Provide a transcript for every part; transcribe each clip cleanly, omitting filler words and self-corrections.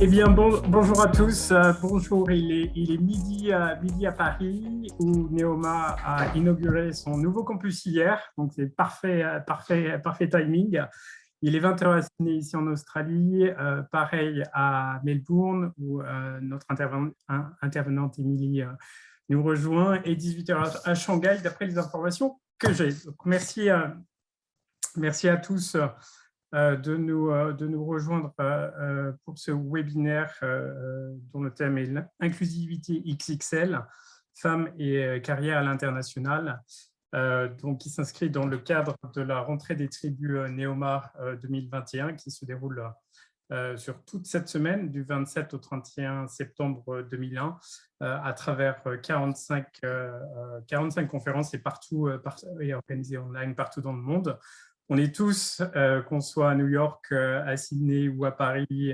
Eh bien, bonjour à tous. Bonjour, il est midi à Paris où Neoma a inauguré son nouveau campus hier. Donc, c'est parfait timing. Il est 20h à Sydney, ici en Australie. Pareil à Melbourne où notre intervenante Émilie nous rejoint. Et 18h à Shanghai, d'après les informations que j'ai. Donc, merci à tous de nous rejoindre pour ce webinaire dont le thème est l'inclusivité XXL, femmes et carrière à l'international. Donc, qui s'inscrit dans le cadre de la rentrée des tribus Neoma 2021 qui se déroule sur toute cette semaine, du 27 au 31 septembre 2001, à travers 45 conférences et organisées online partout dans le monde. On est tous, qu'on soit à New York, à Sydney ou à Paris,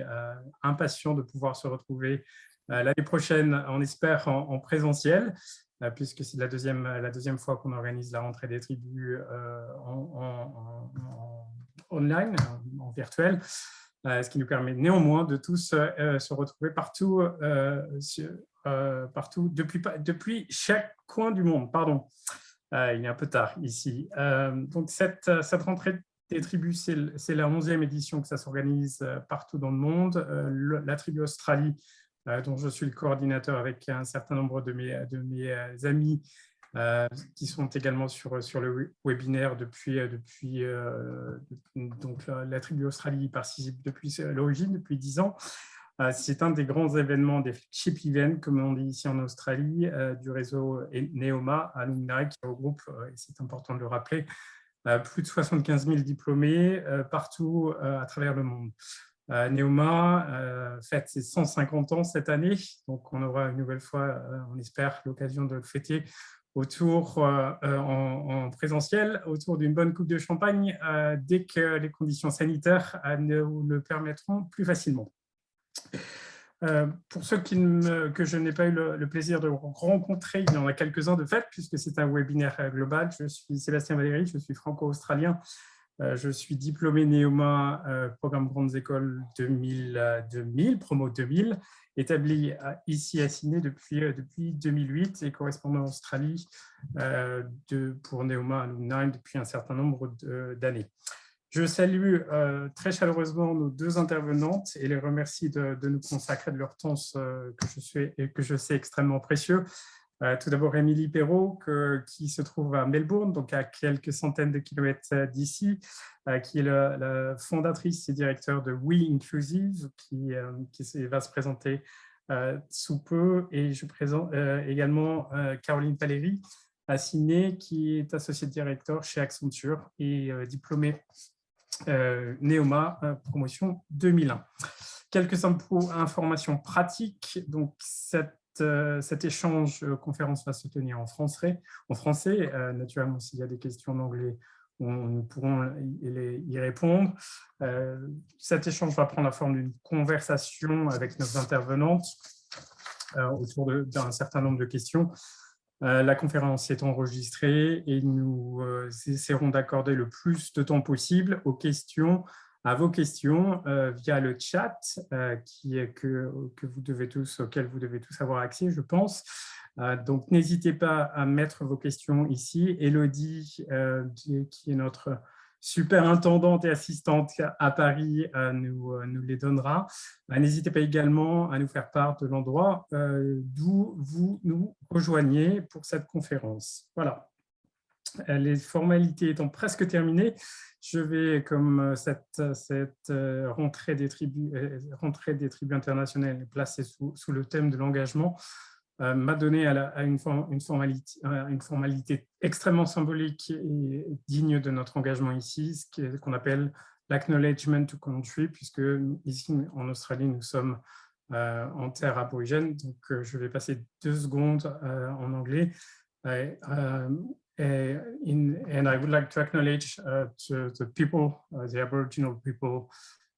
impatients de pouvoir se retrouver l'année prochaine, on espère, en présentiel, puisque c'est la deuxième fois qu'on organise la rentrée des tribus en online, en virtuel, ce qui nous permet néanmoins de tous se retrouver partout, depuis chaque coin du monde. Pardon. Il est un peu tard ici. Donc, cette rentrée des tribus, c'est la 11e édition que ça s'organise partout dans le monde. La tribu Australie, dont je suis le coordinateur avec un certain nombre de mes amis qui sont également sur le webinaire donc la tribu Australie participe depuis l'origine, depuis 10 ans. C'est un des grands événements, des flagship events, comme on dit ici en Australie, du réseau Neoma Alumni, qui regroupe, et c'est important de le rappeler, plus de 75 000 diplômés partout à travers le monde. Neoma fête ses 150 ans cette année, donc on aura une nouvelle fois, on espère, l'occasion de le fêter en présentiel, autour d'une bonne coupe de champagne, dès que les conditions sanitaires nous le permettront plus facilement. Pour ceux que je n'ai pas eu le plaisir de rencontrer, il y en a quelques-uns de fait, puisque c'est un webinaire global. Je suis Sébastien Valéry, je suis franco-australien. Je suis diplômé Neoma, programme Grandes Écoles 2000, promo 2000, établi ici à Sydney depuis 2008 et correspondant en Australie pour Neoma Alumni depuis un certain nombre d'années. Je salue très chaleureusement nos deux intervenantes et les remercie de nous consacrer de leur temps que je sais extrêmement précieux. Tout d'abord, Émilie Perrault, qui se trouve à Melbourne, donc à quelques centaines de kilomètres d'ici, qui est la fondatrice et directeur de We Inclusive, qui va se présenter sous peu. Et je présente également Caroline Paléry à Sydney, qui est associée directeur chez Accenture et diplômée Neoma promotion 2001. Quelques informations pratiques. Donc, cet échange conférence va se tenir en français. Naturellement, s'il y a des questions en anglais, nous pourrons y répondre. Cet échange va prendre la forme d'une conversation avec nos intervenantes autour d'un certain nombre de questions. La conférence est enregistrée et nous essaierons d'accorder le plus de temps possible à vos questions via le chat auquel vous devez tous avoir accès, je pense. Donc, n'hésitez pas à mettre vos questions ici. Élodie, qui est notre superintendante et assistante à Paris, nous les donnera. N'hésitez pas également à nous faire part de l'endroit d'où vous nous rejoignez pour cette conférence. Voilà. Les formalités étant presque terminées, je vais, comme cette rentrée des tribus internationales placée sous le thème de l'engagement, m'adonner à une formalité extrêmement symbolique et digne de notre engagement ici, ce qu'on appelle l'acknowledgement to country, puisque ici en Australie, nous sommes en terre aborigène. Donc, je vais passer 2 secondes en anglais. And I would like to acknowledge the people, the Aboriginal people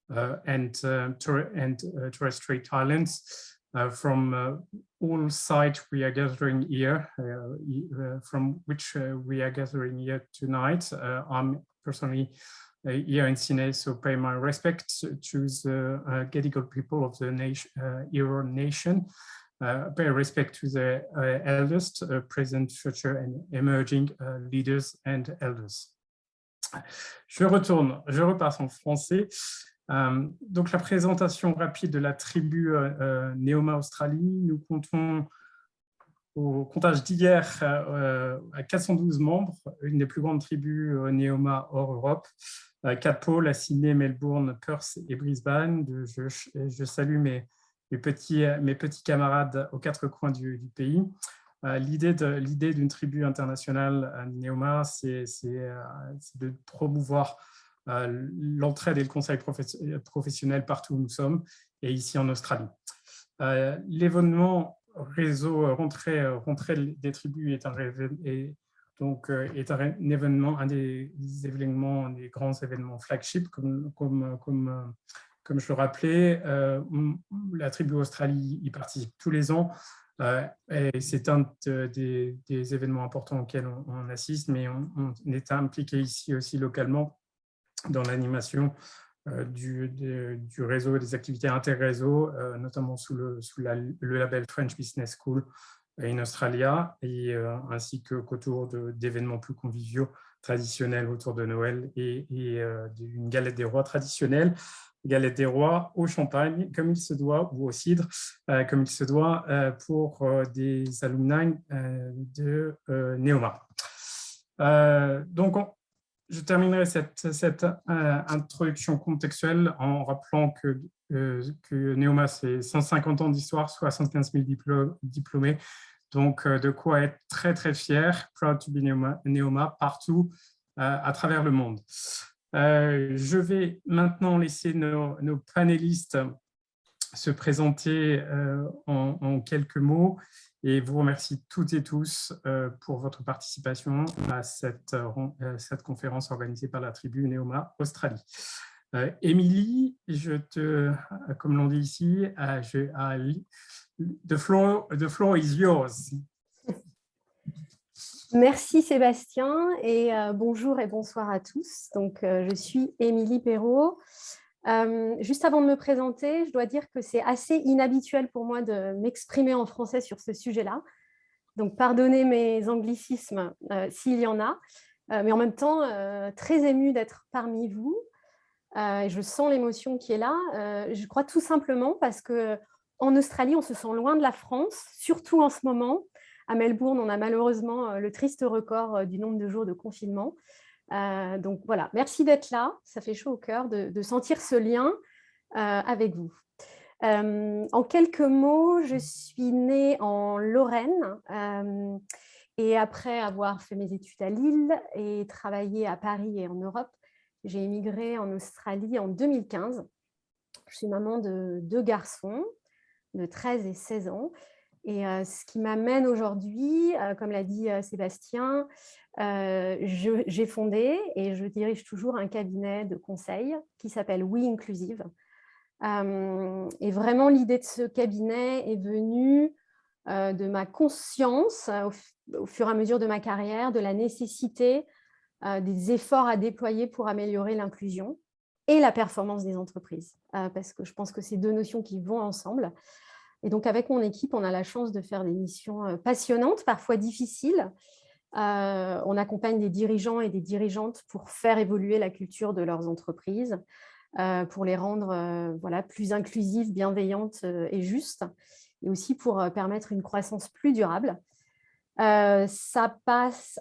and Torres Strait Islands. From all sides we are gathering here, from which we are gathering here tonight. I'm personally here in Sydney. So pay my respects to the Gadigal people of the Eora Nation. Pay respect to the eldest, present, future, and emerging leaders and elders. Je repasse en français. Donc, la présentation rapide de la tribu Neoma Australie. Nous comptons, au comptage d'hier, à 412 membres, une des plus grandes tribus Neoma hors Europe. 4 pôles à Sydney, Melbourne, Perth et Brisbane. Je salue mes petits camarades aux 4 coins du pays. L'idée d'une tribu internationale Neoma, c'est de promouvoir l'entraide et le conseil professionnel partout où nous sommes, et ici en Australie. L'événement réseau rentrée des tribus est un événement, un des événements, des grands événements flagship, comme je le rappelais. La tribu Australie y participe tous les ans. Et c'est un des événements importants auxquels on assiste, mais on est impliqué ici aussi localement dans l'animation du réseau et des activités interréseaux, notamment sous le label French Business School in Australia, et ainsi qu'autour d'événements plus conviviaux traditionnels autour de Noël et d'une galette des rois traditionnelle, galette des rois au champagne, comme il se doit, ou au cidre, comme il se doit pour des alumni de Neoma. Donc, je terminerai cette introduction contextuelle en rappelant que Neoma, c'est 150 ans d'histoire, 75 000 diplômés, donc de quoi être très très fier, proud to be Neoma, partout à travers le monde. Je vais maintenant laisser nos panélistes se présenter en quelques mots, et vous remercie toutes et tous pour votre participation à cette conférence organisée par la tribu Neoma Australie. Émilie, comme l'on dit ici, the floor is yours. Merci Sébastien, et bonjour et bonsoir à tous. Donc, je suis Émilie Perrault. Juste avant de me présenter, je dois dire que c'est assez inhabituel pour moi de m'exprimer en français sur ce sujet-là. Donc, pardonnez mes anglicismes s'il y en a, mais en même temps, très émue d'être parmi vous. Je sens l'émotion qui est là. Je crois tout simplement parce qu'en Australie, on se sent loin de la France, surtout en ce moment. À Melbourne, on a malheureusement le triste record du nombre de jours de confinement. Donc voilà, merci d'être là. Ça fait chaud au cœur de sentir ce lien avec vous. En quelques mots, je suis née en Lorraine et après avoir fait mes études à Lille et travaillé à Paris et en Europe, j'ai émigré en Australie en 2015. Je suis maman de 2 garçons de 13 et 16 ans. Et ce qui m'amène aujourd'hui, comme l'a dit Sébastien, j'ai fondé et je dirige toujours un cabinet de conseil qui s'appelle We Inclusive. Et vraiment, l'idée de ce cabinet est venue de ma conscience, au fur et à mesure de ma carrière, de la nécessité des efforts à déployer pour améliorer l'inclusion et la performance des entreprises. Parce que je pense que c'est 2 notions qui vont ensemble. Et donc, avec mon équipe, on a la chance de faire des missions passionnantes, parfois difficiles. On accompagne des dirigeants et des dirigeantes pour faire évoluer la culture de leurs entreprises, pour les rendre plus inclusives, bienveillantes et justes, et aussi pour permettre une croissance plus durable. Ça passe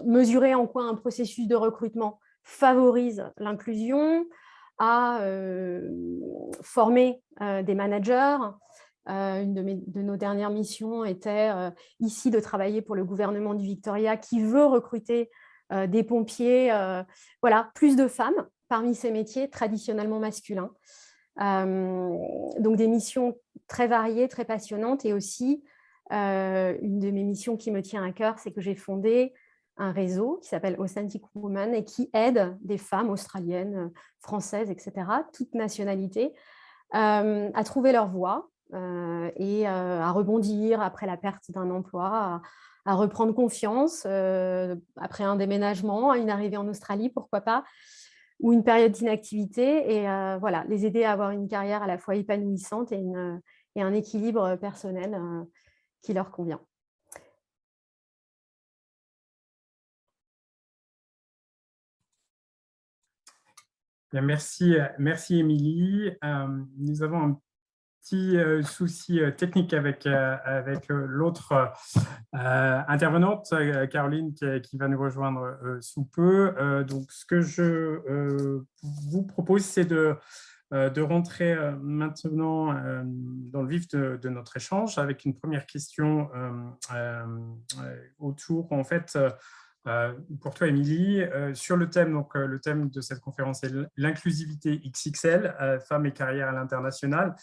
mesurer en quoi un processus de recrutement favorise l'inclusion, à former des managers. Une de nos dernières missions était ici de travailler pour le gouvernement du Victoria qui veut recruter des pompiers, plus de femmes parmi ces métiers traditionnellement masculins. Donc des missions très variées, très passionnantes, et aussi une de mes missions qui me tient à cœur, c'est que j'ai fondé un réseau qui s'appelle Authentic Women et qui aide des femmes australiennes, françaises, etc., toutes nationalités, à trouver leur voie et à rebondir après la perte d'un emploi, à reprendre confiance après un déménagement, une arrivée en Australie, pourquoi pas, ou une période d'inactivité. Et voilà, les aider à avoir une carrière à la fois épanouissante et un équilibre personnel qui leur convient. Bien, merci Émilie. Nous avons un petit souci technique avec l'autre intervenante, Caroline, qui va nous rejoindre sous peu. Donc, ce que je vous propose, c'est de rentrer maintenant dans le vif de notre échange avec une première question autour, en fait, pour toi, Émilie, sur le thème, donc le thème de cette conférence est l'inclusivité XXL, femmes et carrière à l'international.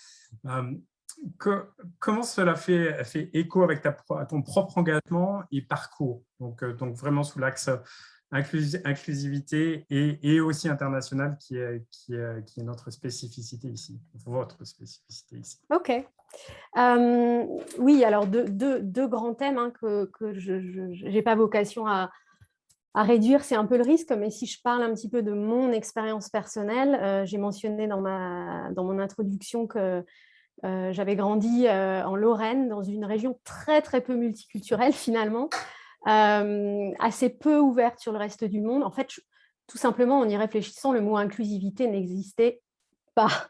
Comment cela fait écho avec ton propre engagement et parcours, donc vraiment sous l'axe inclusivité et aussi internationale qui est notre spécificité ici, votre spécificité ici. Ok. Oui, alors deux grands thèmes hein, que je n'ai pas vocation à réduire, c'est un peu le risque, mais si je parle un petit peu de mon expérience personnelle, j'ai mentionné dans mon introduction que j'avais grandi en Lorraine, dans une région très, très peu multiculturelle finalement, assez peu ouverte sur le reste du monde. En fait, tout simplement, en y réfléchissant, le mot inclusivité n'existait pas.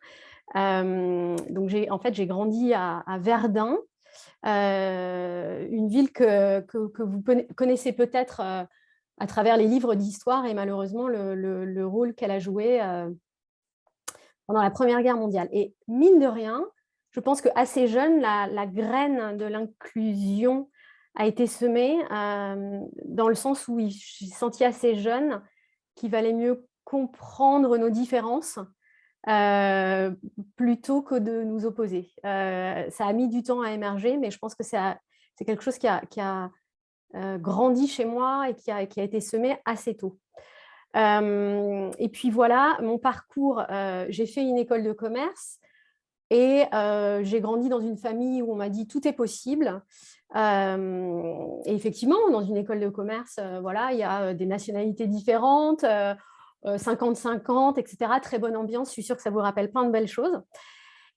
Donc, j'ai grandi à Verdun, une ville que vous connaissez peut-être à travers les livres d'histoire et malheureusement le rôle qu'elle a joué pendant la Première Guerre mondiale. Et mine de rien, je pense qu'assez jeune, la graine de l'inclusion a été semée dans le sens où j'ai senti assez jeune qu'il valait mieux comprendre nos différences plutôt que de nous opposer. Ça a mis du temps à émerger, mais je pense que c'est quelque chose qui a grandi chez moi et qui a été semé assez tôt. Et puis voilà, mon parcours, j'ai fait une école de commerce et j'ai grandi dans une famille où on m'a dit tout est possible. Et effectivement, dans une école de commerce, voilà, il y a des nationalités différentes, 50-50, etc. Très bonne ambiance, je suis sûre que ça vous rappelle plein de belles choses.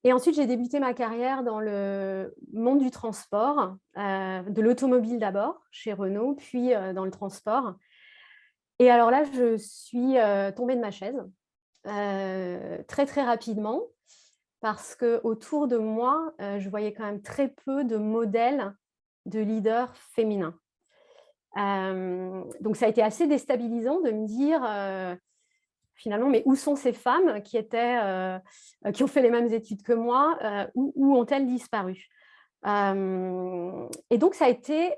Et ensuite, j'ai débuté ma carrière dans le monde du transport, de l'automobile d'abord, chez Renault, puis dans le transport. Et alors là, je suis tombée de ma chaise très, très rapidement parce qu'autour de moi, je voyais quand même très peu de modèles de leaders féminins. Donc, ça a été assez déstabilisant de me dire finalement, mais où sont ces femmes qui ont fait les mêmes études que moi, où ont-elles disparu? Et donc, ça a été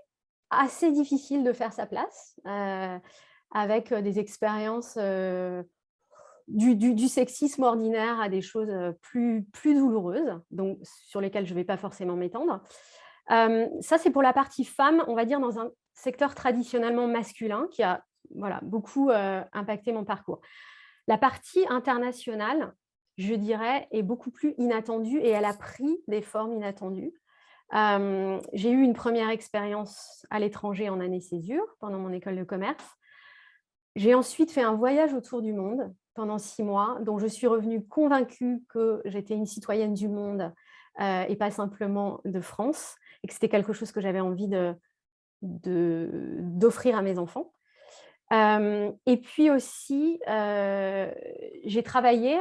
assez difficile de faire sa place avec des expériences du sexisme ordinaire à des choses plus douloureuses, donc, sur lesquelles je ne vais pas forcément m'étendre. Ça, c'est pour la partie femme, on va dire, dans un secteur traditionnellement masculin qui a beaucoup impacté mon parcours. La partie internationale, je dirais, est beaucoup plus inattendue et elle a pris des formes inattendues. J'ai eu une première expérience à l'étranger en année césure pendant mon école de commerce. J'ai ensuite fait un voyage autour du monde pendant 6 mois, dont je suis revenue convaincue que j'étais une citoyenne du monde et pas simplement de France, et que c'était quelque chose que j'avais envie d'offrir à mes enfants. Et puis aussi, j'ai travaillé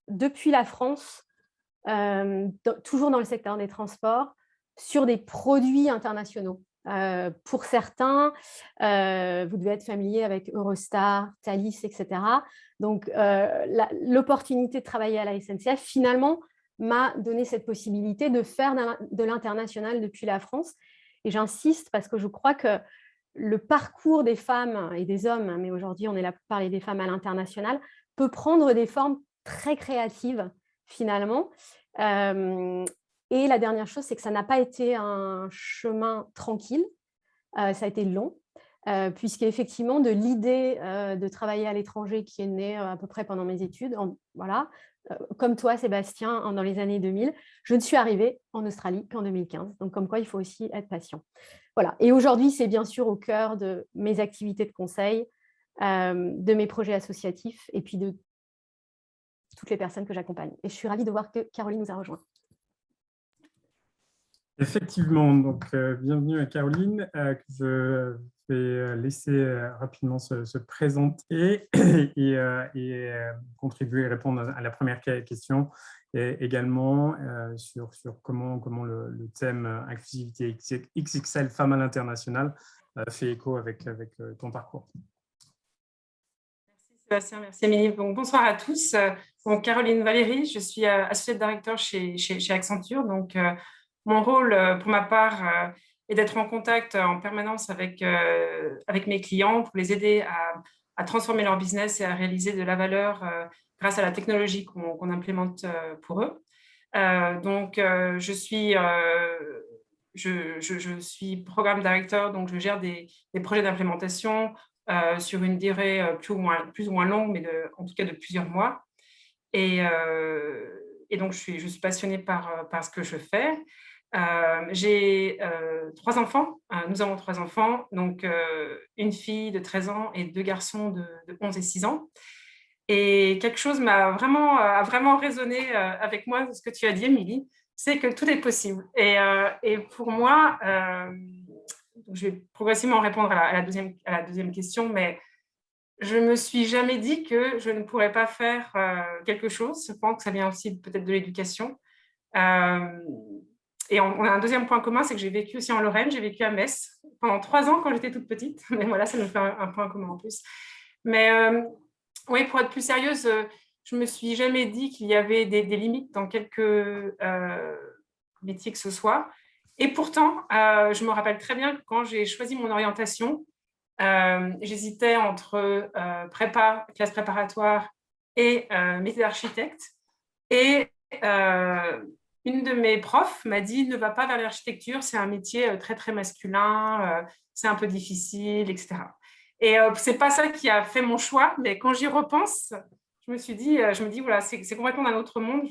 depuis la France, toujours dans le secteur des transports, sur des produits internationaux. Pour certains, vous devez être familier avec Eurostar, Thalys, etc. Donc, l'opportunité de travailler à la SNCF, finalement, m'a donné cette possibilité de faire de l'international depuis la France. Et j'insiste parce que je crois que le parcours des femmes et des hommes, mais aujourd'hui on est là pour parler des femmes à l'international, peut prendre des formes très créatives finalement. Et la dernière chose, c'est que ça n'a pas été un chemin tranquille, ça a été long. puisqu'effectivement, de l'idée de travailler à l'étranger qui est née à peu près pendant mes études, voilà, comme toi, Sébastien, dans les années 2000, je ne suis arrivée en Australie qu'en 2015. Donc, comme quoi, il faut aussi être patient. Voilà. Et aujourd'hui, c'est bien sûr au cœur de mes activités de conseil, de mes projets associatifs et puis de toutes les personnes que j'accompagne. Et je suis ravie de voir que Caroline nous a rejoints. Effectivement, donc bienvenue à Caroline, que je vais laisser rapidement se présenter et contribuer à répondre à la première question, et également sur comment le thème inclusivité XXL femmes à l'international fait écho avec ton parcours. Merci Sébastien, merci Émilie. Donc, bonsoir à tous. Donc, Caroline Valéry, je suis associate directeur chez Accenture. Donc, mon rôle, pour ma part, est d'être en contact en permanence avec mes clients pour les aider à transformer leur business et à réaliser de la valeur grâce à la technologie qu'on implémente pour eux. Donc, je suis programme directeur, donc je gère des projets d'implémentation sur une durée plus ou moins longue, mais en tout cas de plusieurs mois. Et donc, je suis passionnée par ce que je fais. J'ai 3 enfants. Nous avons 3 enfants, donc une fille de 13 ans et 2 garçons de 11 et 6 ans. Et quelque chose a vraiment résonné avec moi, ce que tu as dit, Émilie, c'est que tout est possible. Et pour moi, je vais progressivement répondre à la deuxième question, mais je ne me suis jamais dit que je ne pourrais pas faire quelque chose. Je pense que ça vient aussi peut-être de l'éducation. Et on a un deuxième point commun, c'est que j'ai vécu aussi en Lorraine, j'ai vécu à Metz pendant 3 ans quand j'étais toute petite. Mais voilà, ça nous fait un point commun en plus. Mais oui, pour être plus sérieuse, je ne me suis jamais dit qu'il y avait des limites dans quelques métiers que ce soit. Et pourtant, je me rappelle très bien que quand j'ai choisi mon orientation, j'hésitais entre classe préparatoire et métier d'architecte. Et une de mes profs m'a dit « Ne va pas vers l'architecture, c'est un métier très, très masculin, c'est un peu difficile, etc. » Et ce n'est pas ça qui a fait mon choix, mais quand j'y repense, je me dis voilà, c'est complètement un autre monde.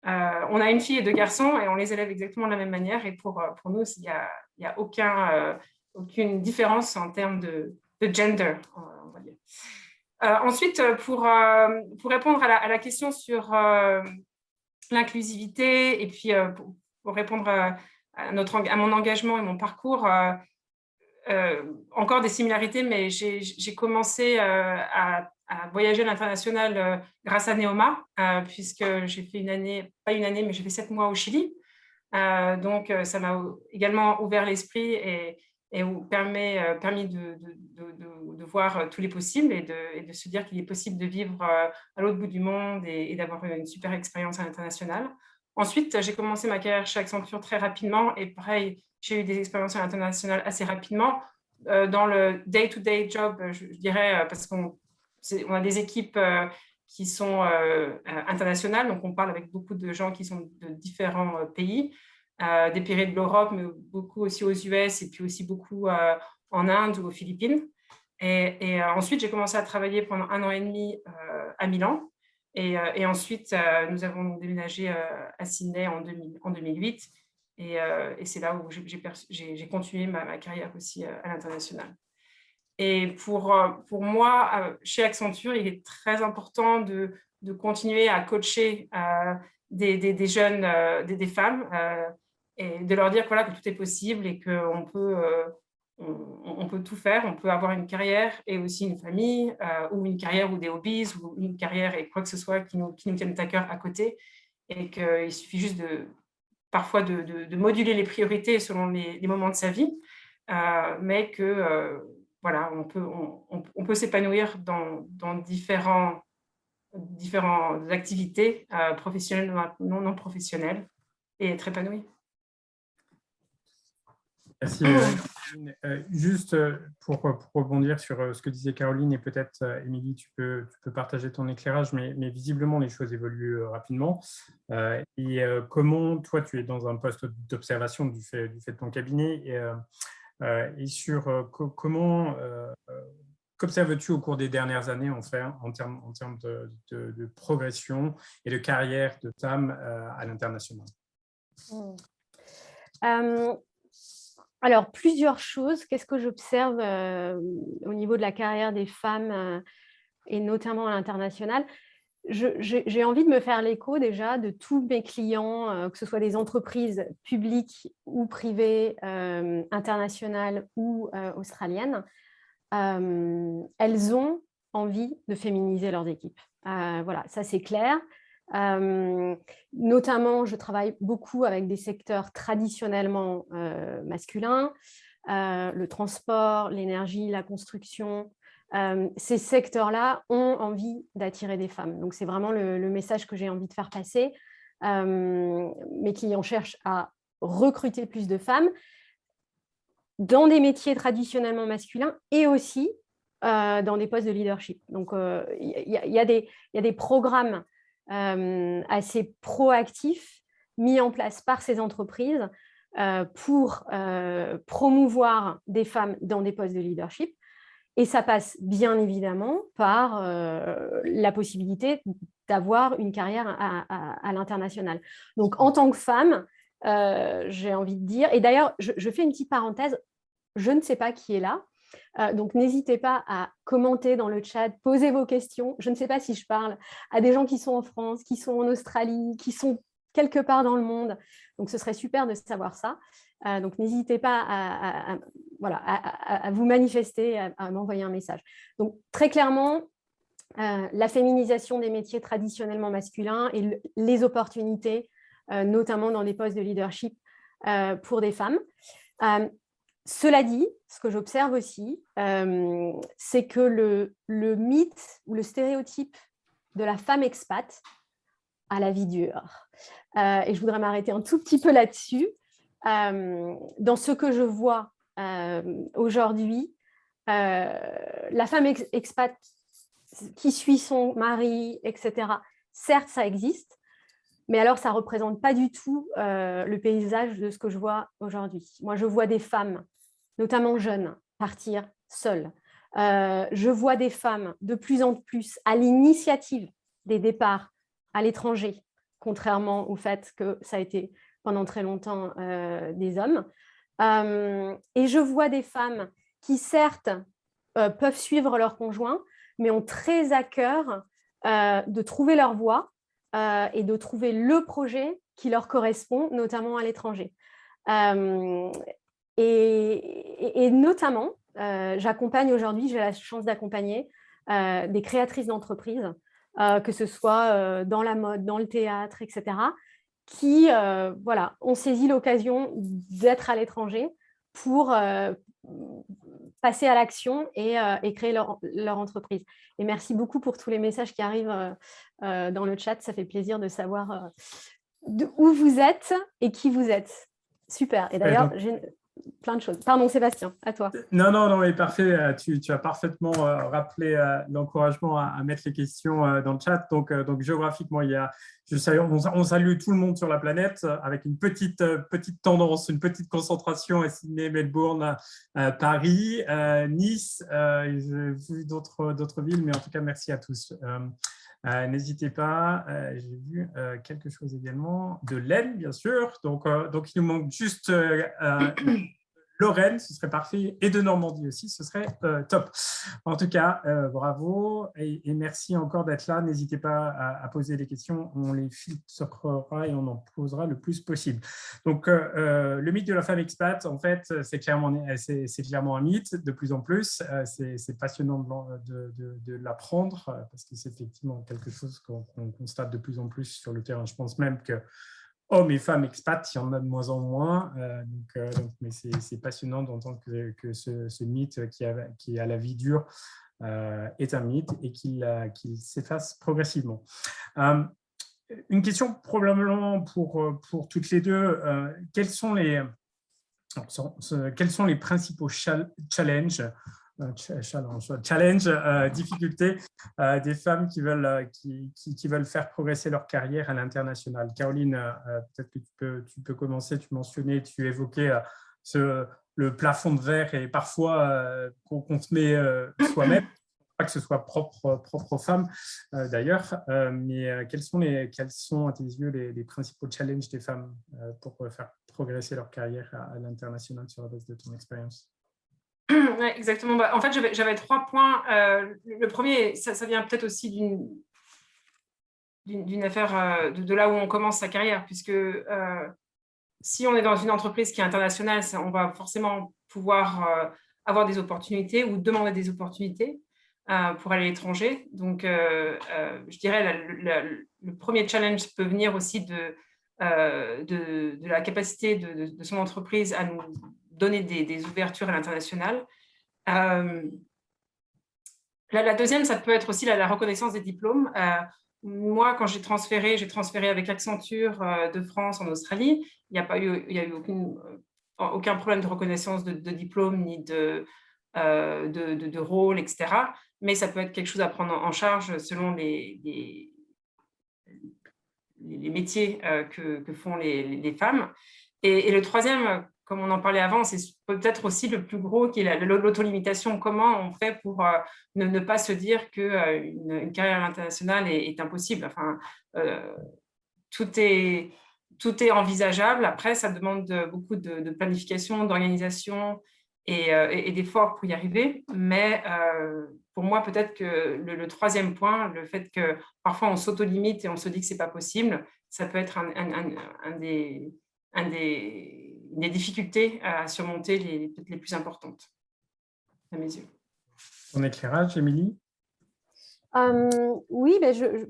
On a une fille et 2 garçons et on les élève exactement de la même manière. Et pour nous, il n'y a aucune différence en termes de gender, on va dire. Ensuite, pour répondre à la question sur l'inclusivité et puis pour répondre à mon engagement et mon parcours, encore des similarités, mais j'ai commencé à voyager à l'international grâce à Neoma, puisque j'ai fait mais j'ai fait 7 mois au Chili. Donc, ça m'a également ouvert l'esprit et permis de voir tous les possibles et de se dire qu'il est possible de vivre à l'autre bout du monde et d'avoir une super expérience à l'international. Ensuite, j'ai commencé ma carrière chez Accenture très rapidement et pareil, j'ai eu des expériences à l'international assez rapidement. Dans le day-to-day job, je dirais, parce qu'on a des équipes qui sont internationales, donc on parle avec beaucoup de gens qui sont de différents pays, des pays de l'Europe, mais beaucoup aussi aux US et puis aussi beaucoup en Inde ou aux Philippines. Et ensuite, j'ai commencé à travailler pendant 1 an et demi à Milan. Et ensuite, nous avons déménagé à Sydney en 2008. Et c'est là où j'ai continué ma carrière aussi à l'international. Et pour moi, chez Accenture, il est très important de continuer à coacher des jeunes, des femmes, et de leur dire voilà, que tout est possible et qu'on peut, on peut tout faire. On peut avoir une carrière et aussi une famille, ou une carrière ou des hobbies, ou une carrière et quoi que ce soit qui nous tiennent à cœur à côté. Et qu'il suffit juste parfois de moduler les priorités selon les moments de sa vie, mais que voilà, on peut s'épanouir dans différentes activités professionnelles ou non professionnelles et être épanoui. Merci. Juste pour rebondir sur ce que disait Caroline, et peut-être, Émilie, tu peux partager ton éclairage, mais visiblement, les choses évoluent rapidement. Et comment, toi, tu es dans un poste d'observation du fait de ton cabinet, et sur comment qu'observes-tu au cours des dernières années en termes de progression et de carrière de femmes à l'international? Alors, plusieurs choses. Qu'est-ce que j'observe au niveau de la carrière des femmes et notamment à l'international? J'ai envie de me faire l'écho déjà de tous mes clients, que ce soit des entreprises publiques ou privées, internationales ou australiennes. Elles ont envie de féminiser leurs équipes. Voilà, ça c'est clair. Notamment, je travaille beaucoup avec des secteurs traditionnellement masculins, le transport, l'énergie, la construction. Ces secteurs-là ont envie d'attirer des femmes. Donc, c'est vraiment le message que j'ai envie de faire passer. Mes clients cherchent à recruter plus de femmes dans des métiers traditionnellement masculins et aussi dans des postes de leadership. Donc, il y a des programmes assez proactifs mis en place par ces entreprises pour promouvoir des femmes dans des postes de leadership. Et ça passe bien évidemment par la possibilité d'avoir une carrière à l'international. Donc, en tant que femme, j'ai envie de dire, et d'ailleurs, je fais une petite parenthèse, je ne sais pas qui est là, donc n'hésitez pas à commenter dans le chat, poser vos questions. Je ne sais pas si je parle à des gens qui sont en France, qui sont en Australie, qui sont quelque part dans le monde, donc ce serait super de savoir ça. Donc n'hésitez pas à vous manifester, à m'envoyer un message. Donc très clairement, la féminisation des métiers traditionnellement masculins et les opportunités, notamment dans des postes de leadership pour des femmes. Cela dit, ce que j'observe aussi, c'est que le mythe ou le stéréotype de la femme expat a la vie dure. Et je voudrais m'arrêter un tout petit peu là-dessus. Dans ce que je vois aujourd'hui, la femme expat qui suit son mari, etc., certes, ça existe, mais alors ça ne représente pas du tout le paysage de ce que je vois aujourd'hui. Moi, je vois des femmes, notamment jeunes, partir seules. Je vois des femmes de plus en plus à l'initiative des départs à l'étranger, contrairement au fait que ça a été pendant très longtemps des hommes. Et je vois des femmes qui, certes, peuvent suivre leur conjoint, mais ont très à cœur de trouver leur voie et de trouver le projet qui leur correspond, notamment à l'étranger. Et notamment, j'accompagne aujourd'hui, j'ai la chance d'accompagner des créatrices d'entreprises, que ce soit dans la mode, dans le théâtre, etc., qui ont saisi l'occasion d'être à l'étranger pour passer à l'action et créer leur entreprise. Et merci beaucoup pour tous les messages qui arrivent dans le chat. Ça fait plaisir de savoir où vous êtes et qui vous êtes. Super. Et d'ailleurs, j'ai plein de choses. Pardon, Sébastien, à toi. Non, mais parfait. Tu as parfaitement rappelé l'encouragement à mettre les questions dans le chat. Donc géographiquement, on salue tout le monde sur la planète avec une petite tendance, une petite concentration à Sydney, Melbourne, Paris, Nice. J'ai vu d'autres villes, mais en tout cas, merci à tous. N'hésitez pas, j'ai vu quelque chose également de l'Aisne, bien sûr. Donc, il nous manque juste Lorraine, ce serait parfait, et de Normandie aussi, ce serait top. En tout cas, bravo et merci encore d'être là. N'hésitez pas à poser des questions, on les filtrera et on en posera le plus possible. Donc, le mythe de la femme expat, en fait, c'est clairement un mythe de plus en plus. C'est passionnant de l'apprendre parce que c'est effectivement quelque chose qu'on constate de plus en plus sur le terrain. Je pense même que hommes et femmes expats, il y en a de moins en moins. Mais c'est passionnant d'entendre que ce mythe qui a la vie dure est un mythe et qu'il s'efface progressivement. Une question probablement pour toutes les deux. Quels sont les principaux challenges, difficultés des femmes qui veulent faire progresser leur carrière à l'international? Caroline, peut-être que tu peux commencer. Tu mentionnais, tu évoquais le plafond de verre est parfois qu'on se met soi-même. Pas que ce soit propre aux femmes d'ailleurs, mais quels sont à tes yeux les principaux challenges des femmes pour faire progresser leur carrière à l'international sur la base de ton expérience? Ouais, exactement. En fait, j'avais 3 points. Le premier, ça vient peut-être aussi d'une affaire de là où on commence sa carrière, puisque si on est dans une entreprise qui est internationale, on va forcément pouvoir avoir des opportunités ou demander des opportunités pour aller à l'étranger. Donc, je dirais le premier challenge peut venir aussi de la capacité de son entreprise à nous donner des ouvertures à l'international. La deuxième, ça peut être aussi la reconnaissance des diplômes. Moi, quand j'ai transféré avec Accenture de France en Australie. Il n'y a eu aucun problème de reconnaissance de diplôme ni de rôle, etc. Mais ça peut être quelque chose à prendre en charge selon les métiers que font les femmes. Et le troisième, comme on en parlait avant, c'est peut-être aussi le plus gros, qui est l'autolimitation. Comment on fait pour ne pas se dire qu'une carrière à l'international est impossible. Enfin, tout est envisageable. Après, ça demande beaucoup de planification, d'organisation et d'efforts pour y arriver. Mais pour moi, peut-être que le troisième point, le fait que parfois on s'auto-limite et on se dit que ce n'est pas possible, ça peut être des difficultés à surmonter les plus importantes, à mes yeux. Ton éclairage, Émilie? Oui,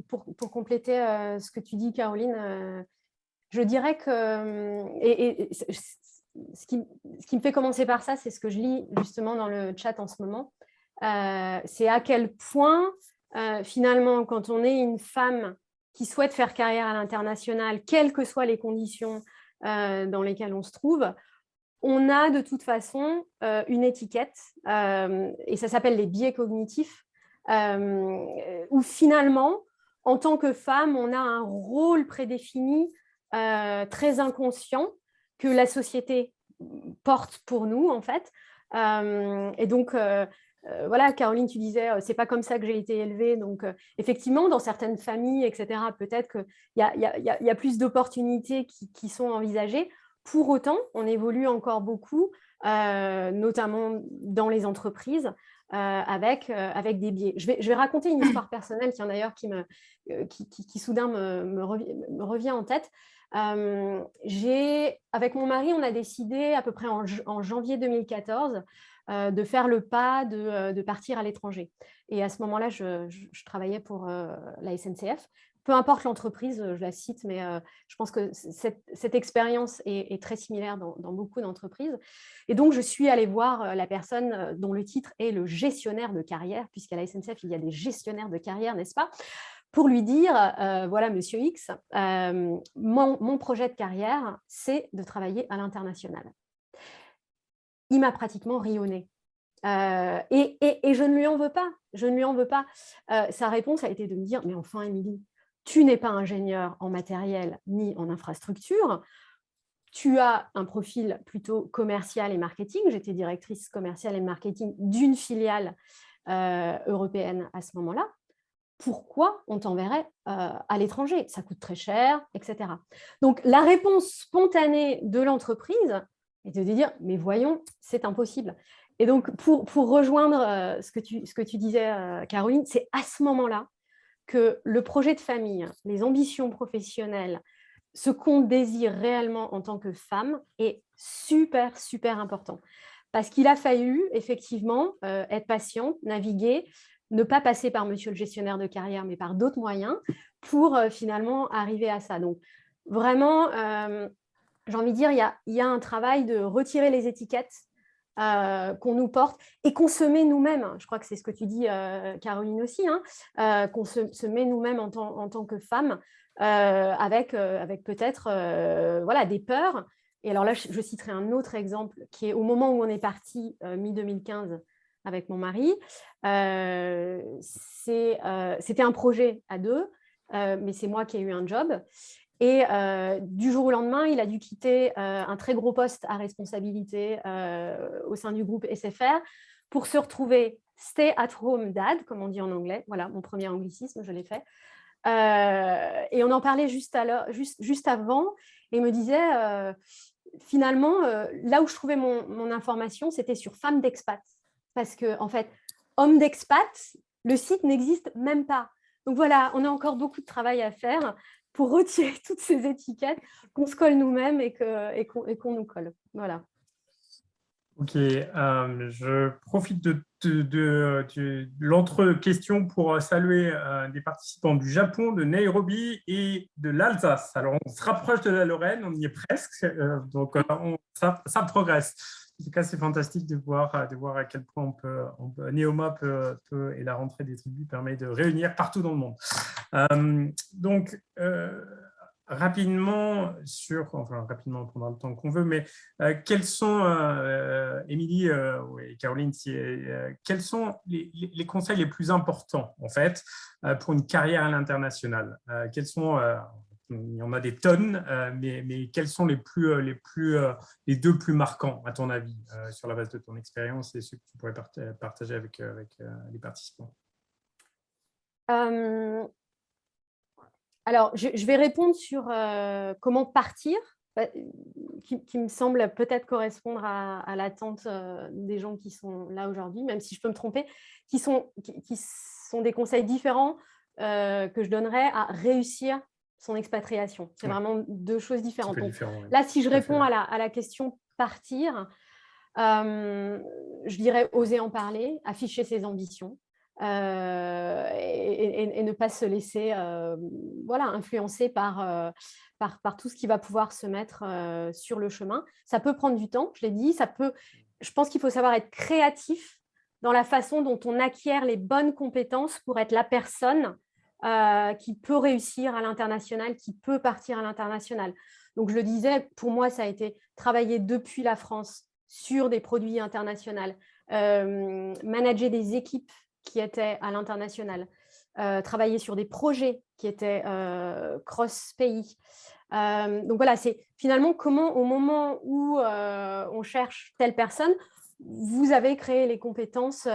pour compléter ce que tu dis, Caroline, je dirais que ce qui me fait commencer par ça, c'est ce que je lis justement dans le chat en ce moment. C'est à quel point, finalement, quand on est une femme qui souhaite faire carrière à l'international, quelles que soient les conditions dans lesquelles on se trouve, on a de toute façon une étiquette, et ça s'appelle les biais cognitifs, où finalement, en tant que femme, on a un rôle prédéfini très inconscient que la société porte pour nous, en fait. Et donc, voilà, Caroline, tu disais, c'est pas comme ça que j'ai été élevée. Donc, effectivement, dans certaines familles, etc., peut-être qu'il y a plus d'opportunités qui sont envisagées. Pour autant, on évolue encore beaucoup, notamment dans les entreprises, avec des biais. Je vais raconter une histoire personnelle d'ailleurs qui soudain me revient en tête. Avec mon mari, on a décidé à peu près en janvier 2014 de faire le pas de partir à l'étranger. Et à ce moment-là, je travaillais pour la SNCF. Peu importe l'entreprise, je la cite, mais je pense que cette expérience est très similaire dans beaucoup d'entreprises. Et donc, je suis allée voir la personne dont le titre est le gestionnaire de carrière, puisqu'à la SNCF, il y a des gestionnaires de carrière, n'est-ce pas ? Pour lui dire, voilà, Monsieur X, mon projet de carrière, c'est de travailler à l'international. Il m'a pratiquement rionné. Et je ne lui en veux pas. Je ne lui en veux pas. Sa réponse a été de me dire, mais enfin, Émilie, tu n'es pas ingénieur en matériel ni en infrastructure. Tu as un profil plutôt commercial et marketing. J'étais directrice commerciale et marketing d'une filiale européenne à ce moment-là. Pourquoi on t'enverrait à l'étranger? Ça coûte très cher, etc. Donc, la réponse spontanée de l'entreprise est de dire, mais voyons, c'est impossible. Et donc, pour rejoindre ce que tu disais, Caroline, c'est à ce moment-là que le projet de famille, les ambitions professionnelles, ce qu'on désire réellement en tant que femme est super, super important. Parce qu'il a fallu, effectivement, être patiente, naviguer, ne pas passer par monsieur le gestionnaire de carrière, mais par d'autres moyens pour finalement arriver à ça. Donc, vraiment, j'ai envie de dire, il y a un travail de retirer les étiquettes qu'on nous porte et qu'on se met nous-mêmes. Je crois que c'est ce que tu dis, Caroline aussi, hein, qu'on se met nous-mêmes en tant que femmes, avec peut-être voilà, des peurs. Et alors là, je citerai un autre exemple qui est au moment où on est parti, mi-2015, avec mon mari. C'était un projet à deux, mais c'est moi qui ai eu un job. Et du jour au lendemain, il a dû quitter un très gros poste à responsabilité au sein du groupe SFR pour se retrouver stay at home dad, comme on dit en anglais. Voilà, mon premier anglicisme, je l'ai fait. Et on en parlait juste avant, et il me disait, finalement, là où je trouvais mon information, c'était sur femmes d'expat. Parce que, en fait, hommes d'expat, le site n'existe même pas. Donc voilà, on a encore beaucoup de travail à faire pour retirer toutes ces étiquettes qu'on se colle nous-mêmes et qu'on nous colle. Voilà. Ok, je profite de l'entre-question pour saluer des participants du Japon, de Nairobi et de l'Alsace. Alors, on se rapproche de la Lorraine, on y est presque, donc ça progresse. En tout cas, c'est fantastique de voir à quel point Neoma et la rentrée des tribus permet de réunir partout dans le monde. Donc, rapidement, rapidement, on prendra le temps qu'on veut, mais quels sont, Émilie et Caroline, quels sont les conseils les plus importants, en fait, pour une carrière à l'international? Quels sont, il y en a des tonnes, mais quels sont les deux plus marquants, à ton avis, sur la base de ton expérience et ceux que tu pourrais partager avec les participants? Alors, je vais répondre sur comment partir, qui me semble peut-être correspondre à l'attente des gens qui sont là aujourd'hui, même si je peux me tromper, qui sont des conseils différents que je donnerais à réussir son expatriation. C'est vraiment deux choses différentes. Donc, là, si je réponds à la question partir, je dirais oser en parler, afficher ses ambitions. Et ne pas se laisser influencer par tout ce qui va pouvoir se mettre sur le chemin. Ça peut prendre du temps, je l'ai dit. Je pense qu'il faut savoir être créatif dans la façon dont on acquiert les bonnes compétences pour être la personne qui peut réussir à l'international, qui peut partir à l'international. Donc, je le disais, pour moi, ça a été travailler depuis la France sur des produits internationaux, manager des équipes qui étaient à l'international, travailler sur des projets qui étaient cross-pays. Donc voilà, c'est finalement comment, au moment où on cherche telle personne, vous avez créé les compétences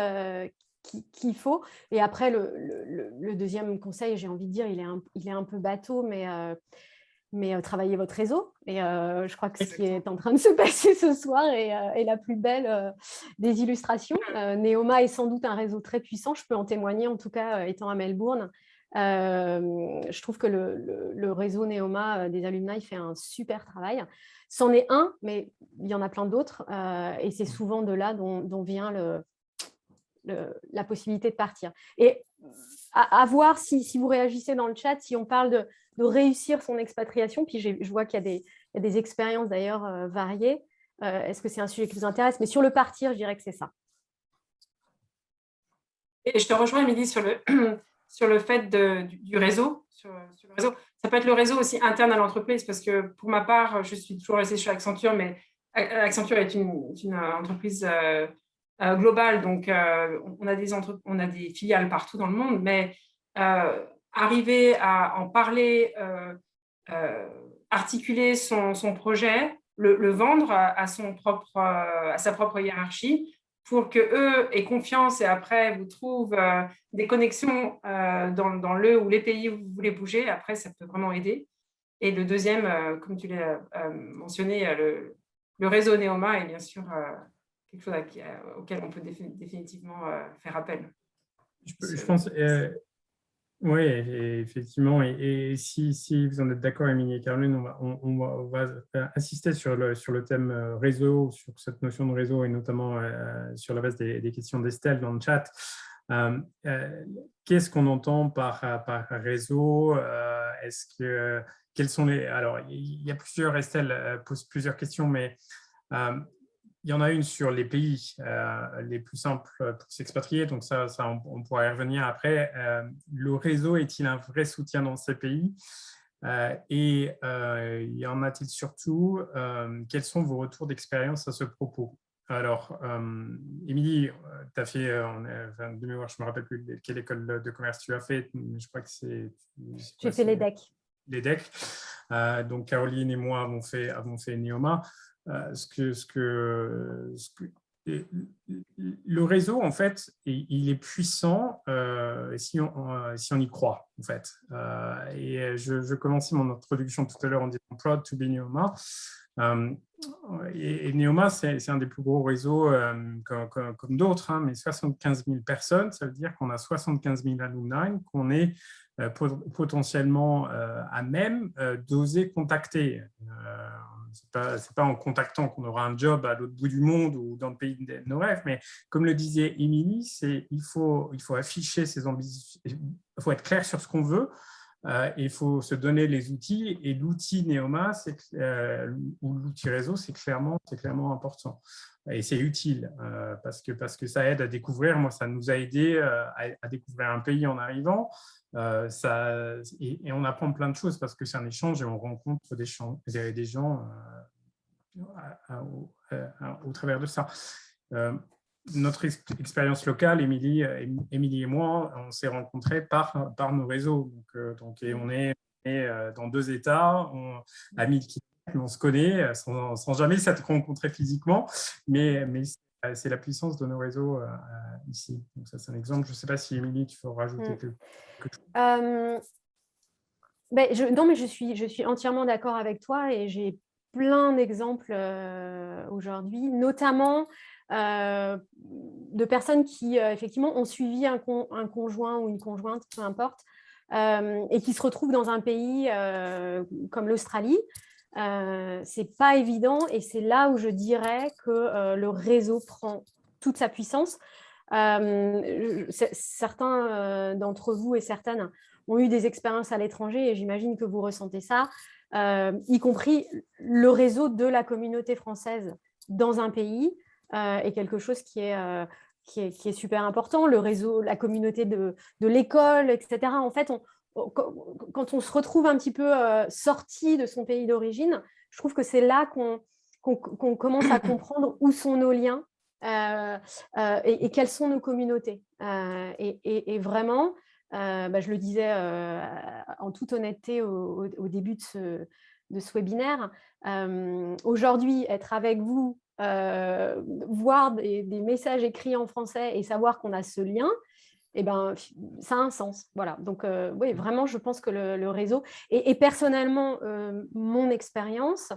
qu'il faut. Et après, le deuxième conseil, j'ai envie de dire, il est un peu bateau, mais travaillez votre réseau. Et je crois que ce qui est en train de se passer ce soir est la plus belle des illustrations. Neoma est sans doute un réseau très puissant, je peux en témoigner, en tout cas étant à Melbourne. Je trouve que le réseau Neoma des alumni fait un super travail. C'en est un, mais il y en a plein d'autres. Et c'est souvent de là dont vient la possibilité de partir. Et à voir si vous réagissez dans le chat, si on parle de réussir son expatriation, puis je vois qu'il y a des expériences d'ailleurs variées. Est-ce que c'est un sujet qui vous intéresse? Mais sur le partir, je dirais que c'est ça. Et je te rejoins, Émilie, sur le fait du réseau, sur le réseau. Ça peut être le réseau aussi interne à l'entreprise, parce que pour ma part, je suis toujours restée chez Accenture, mais Accenture est une entreprise globale, donc on a des filiales partout dans le monde, mais arriver à en parler, articuler son projet, le vendre à sa propre hiérarchie, pour qu'eux aient confiance et après vous trouvent des connexions dans le ou les pays où vous voulez bouger. Après, ça peut vraiment aider. Et le deuxième, comme tu l'as mentionné, le réseau Neoma est bien sûr quelque chose auquel on peut définitivement faire appel. Je pense, oui, effectivement. Et si vous en êtes d'accord, Émilie et Caroline, on va insister sur le thème réseau, sur cette notion de réseau, et notamment sur la base des questions d'Estelle dans le chat. Qu'est-ce qu'on entend par réseau? Quels sont les… Alors, il y a plusieurs… Estelle pose plusieurs questions, mais… il y en a une sur les pays les plus simples pour s'expatrier, donc ça on pourra y revenir après. Le réseau est-il un vrai soutien dans ces pays? Et y en a-t-il surtout? Quels sont vos retours d'expérience à ce propos? Alors, Émilie, tu as fait, de mémoire, je ne me rappelle plus quelle école de commerce tu as fait, mais je crois que c'est… J'ai fait l'EDEC. L'EDEC. Donc, Caroline et moi avons fait Neoma. Le réseau, en fait, il est puissant si on y croit, en fait. Et je commençais mon introduction tout à l'heure en disant « Proud to be Neoma ». Et Neoma, c'est un des plus gros réseaux comme d'autres, hein, mais 75 000 personnes, ça veut dire qu'on a 75 000 alumni qu'on est potentiellement à même d'oser contacter. C'est pas en contactant qu'on aura un job à l'autre bout du monde ou dans le pays de nos rêves, mais comme le disait Émilie, il faut afficher ses ambitions, il faut être clair sur ce qu'on veut, et il faut se donner les outils, et l'outil Neoma ou l'outil réseau, c'est clairement important. Et c'est utile parce que ça aide à découvrir. Moi, ça nous a aidé à découvrir un pays en arrivant. Et on apprend plein de choses parce que c'est un échange et on rencontre des gens au travers de ça. Notre expérience locale, Émilie et moi, on s'est rencontrés par nos réseaux. Et on est dans 2 États, à 1000 km, on se connaît sans jamais s'être rencontrés physiquement, mais c'est la puissance de nos réseaux ici. Donc ça, c'est un exemple. Je ne sais pas si, Émilie, tu veux rajouter quelque chose. Non, mais je suis entièrement d'accord avec toi et j'ai plein d'exemples aujourd'hui, notamment de personnes qui, effectivement, ont suivi un conjoint ou une conjointe, peu importe, et qui se retrouvent dans un pays comme l'Australie. C'est pas évident et c'est là où je dirais que le réseau prend toute sa puissance. Certains d'entre vous et certaines ont eu des expériences à l'étranger et j'imagine que vous ressentez ça, y compris le réseau de la communauté française dans un pays est quelque chose qui est super important. Le réseau, la communauté de l'école, etc. En fait, quand on se retrouve un petit peu sorti de son pays d'origine, je trouve que c'est là qu'on commence à comprendre où sont nos liens et quelles sont nos communautés. Et vraiment, je le disais en toute honnêteté au début de ce webinaire, aujourd'hui, être avec vous, voir des messages écrits en français et savoir qu'on a ce lien, eh ben, ça a un sens. Voilà. Donc, oui, vraiment, je pense que le réseau… Et personnellement, mon expérience,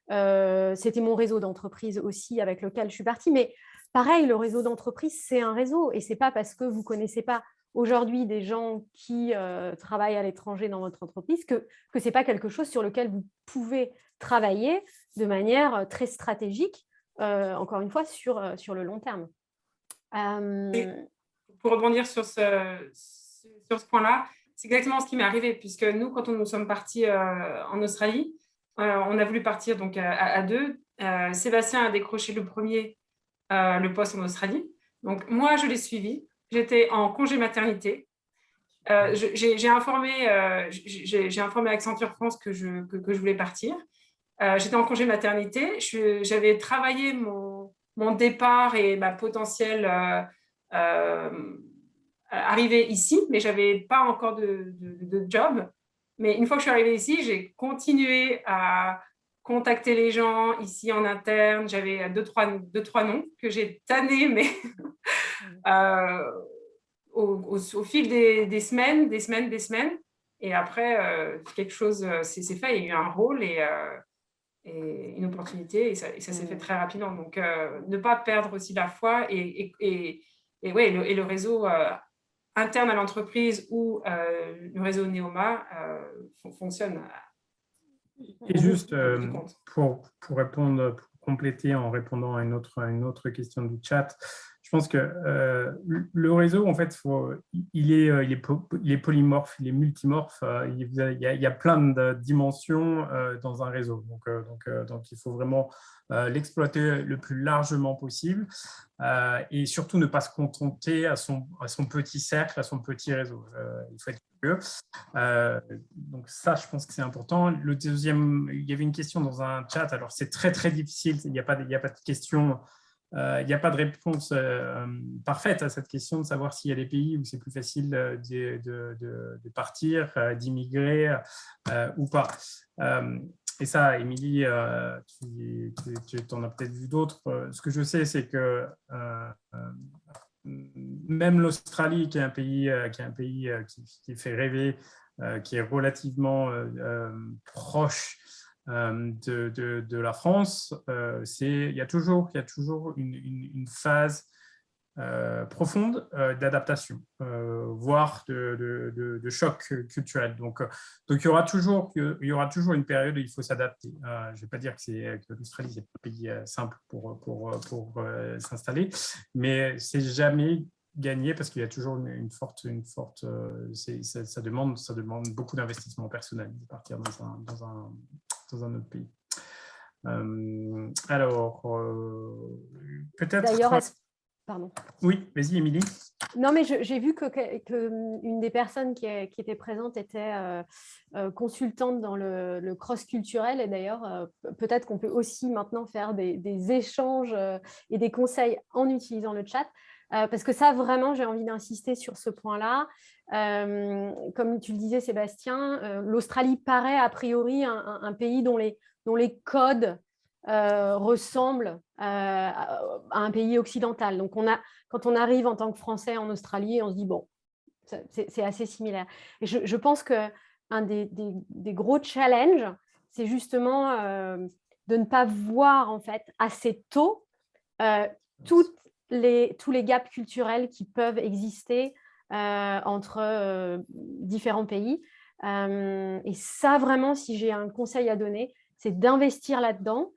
c'était mon réseau d'entreprise aussi avec lequel je suis partie. Mais pareil, le réseau d'entreprise, c'est un réseau. Et ce n'est pas parce que vous ne connaissez pas aujourd'hui des gens qui travaillent à l'étranger dans votre entreprise que ce n'est pas quelque chose sur lequel vous pouvez travailler de manière très stratégique, encore une fois, sur le long terme. Pour rebondir sur ce point-là, c'est exactement ce qui m'est arrivé, puisque nous, quand nous sommes partis en Australie, on a voulu partir donc à 2. Sébastien a décroché le premier le poste en Australie. Donc, moi, je l'ai suivi. J'étais en congé maternité. J'ai informé Accenture France que je voulais partir. J'étais en congé maternité. J'avais travaillé mon départ et ma potentielle arrivée ici, mais je n'avais pas encore de job. Mais une fois que je suis arrivée ici, j'ai continué à contacter les gens ici en interne. J'avais deux, trois noms que j'ai tannés, mais au fil des semaines. Et après, quelque chose s'est fait. Il y a eu un rôle et une opportunité et ça s'est fait très rapidement. Donc, ne pas perdre aussi la foi et le réseau interne à l'entreprise ou le réseau Neoma fonctionne. Et juste pour répondre, pour compléter en répondant à une autre question du chat, je pense que le réseau, en fait, il est polymorphe, il est multimorphe. Il y a plein de dimensions dans un réseau. Donc, il faut vraiment l'exploiter le plus largement possible et surtout ne pas se contenter à son petit cercle, à son petit réseau. Il faut être curieux. Donc ça, je pense que c'est important. Le deuxième, il y avait une question dans un chat. Alors, c'est très, très difficile. Il n'y a pas de question il n'y a pas de réponse parfaite à cette question de savoir s'il y a des pays où c'est plus facile de partir, d'immigrer ou pas. Et ça, Émilie, tu en as peut-être vu d'autres. Ce que je sais, c'est que même l'Australie, qui est un pays qui fait rêver, qui est relativement proche de la France, il y a toujours une phase profonde d'adaptation, voire de choc culturel. Donc, il y aura toujours une période où il faut s'adapter. Je ne vais pas dire que l'Australie est un pays simple pour s'installer, mais c'est jamais gagné parce qu'il y a toujours une forte ça demande beaucoup d'investissement personnel de partir dans un autre pays. Peut-être... D'ailleurs, pardon. Oui, vas-y, Émilie. Non, mais j'ai vu que une des personnes qui était présente était consultante dans le cross-culturel. Et d'ailleurs, peut-être qu'on peut aussi maintenant faire des échanges et des conseils en utilisant le chat. Parce que ça, vraiment, j'ai envie d'insister sur ce point-là. Comme tu le disais, Sébastien, l'Australie paraît a priori un pays dont les codes ressemblent à un pays occidental. Donc, quand on arrive en tant que Français en Australie, on se dit, bon, c'est assez similaire. Et je pense qu'un des gros challenges, c'est justement de ne pas voir en fait assez tôt tous les gaps culturels qui peuvent exister entre différents pays. Et ça, vraiment, si j'ai un conseil à donner, c'est d'investir là-dedans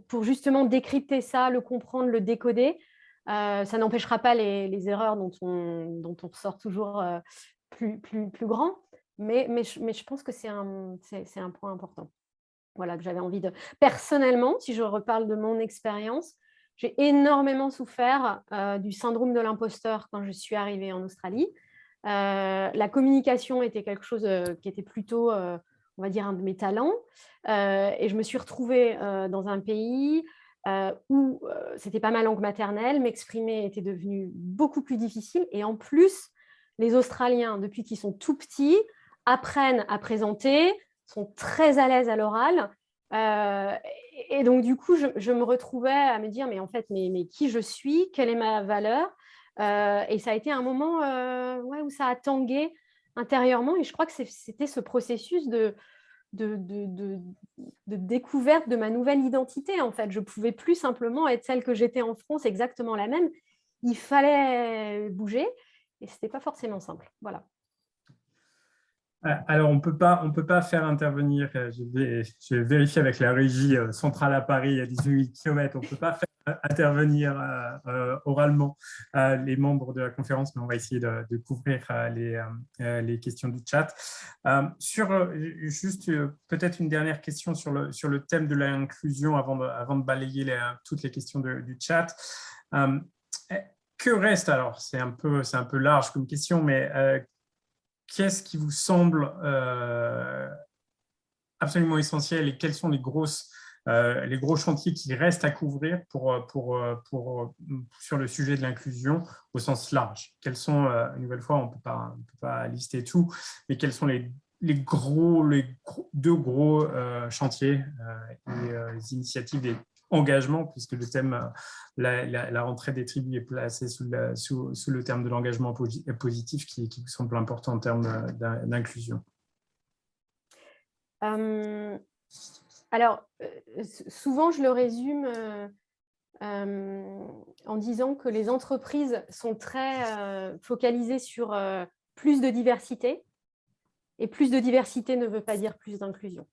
pour justement décrypter ça, le comprendre, le décoder. Ça n'empêchera pas les erreurs dont on ressort toujours plus grand, mais je pense que c'est un point important. Voilà, que j'avais envie de... Personnellement, si je reparle de mon expérience, j'ai énormément souffert du syndrome de l'imposteur quand je suis arrivée en Australie. La communication était quelque chose qui était plutôt, on va dire, un de mes talents. Et je me suis retrouvée dans un pays où c'était pas ma langue maternelle, m'exprimer était devenu beaucoup plus difficile. Et en plus, les Australiens, depuis qu'ils sont tout petits, apprennent à présenter, sont très à l'aise à l'oral. Et donc, du coup, je me retrouvais à me dire, mais en fait, mais qui je suis, quelle est ma valeur? Et ça a été un moment où ça a tangué intérieurement. Et je crois que c'était ce processus de découverte de ma nouvelle identité. En fait, je ne pouvais plus simplement être celle que j'étais en France, exactement la même. Il fallait bouger et ce n'était pas forcément simple. Voilà. Alors, on peut pas faire intervenir, je vais vérifier avec la régie centrale à Paris à 18 km, on ne peut pas faire intervenir oralement les membres de la conférence, mais on va essayer de couvrir les questions du chat. Juste peut-être une dernière question sur le thème de l'inclusion avant de balayer toutes les questions du chat. Que reste, alors c'est un peu large comme question, mais qu'est-ce qui vous semble absolument essentiel et quels sont les gros chantiers qui restent à couvrir sur le sujet de l'inclusion au sens large? Quels sont, une nouvelle fois, on ne peut pas lister tout, mais quels sont les deux gros chantiers et les initiatives et engagements, puisque le thème, la rentrée des tribus est placée sous le terme de l'engagement positif qui vous semble important en termes d'inclusion. Alors, souvent, je le résume en disant que les entreprises sont très focalisées sur plus de diversité, et plus de diversité ne veut pas dire plus d'inclusion.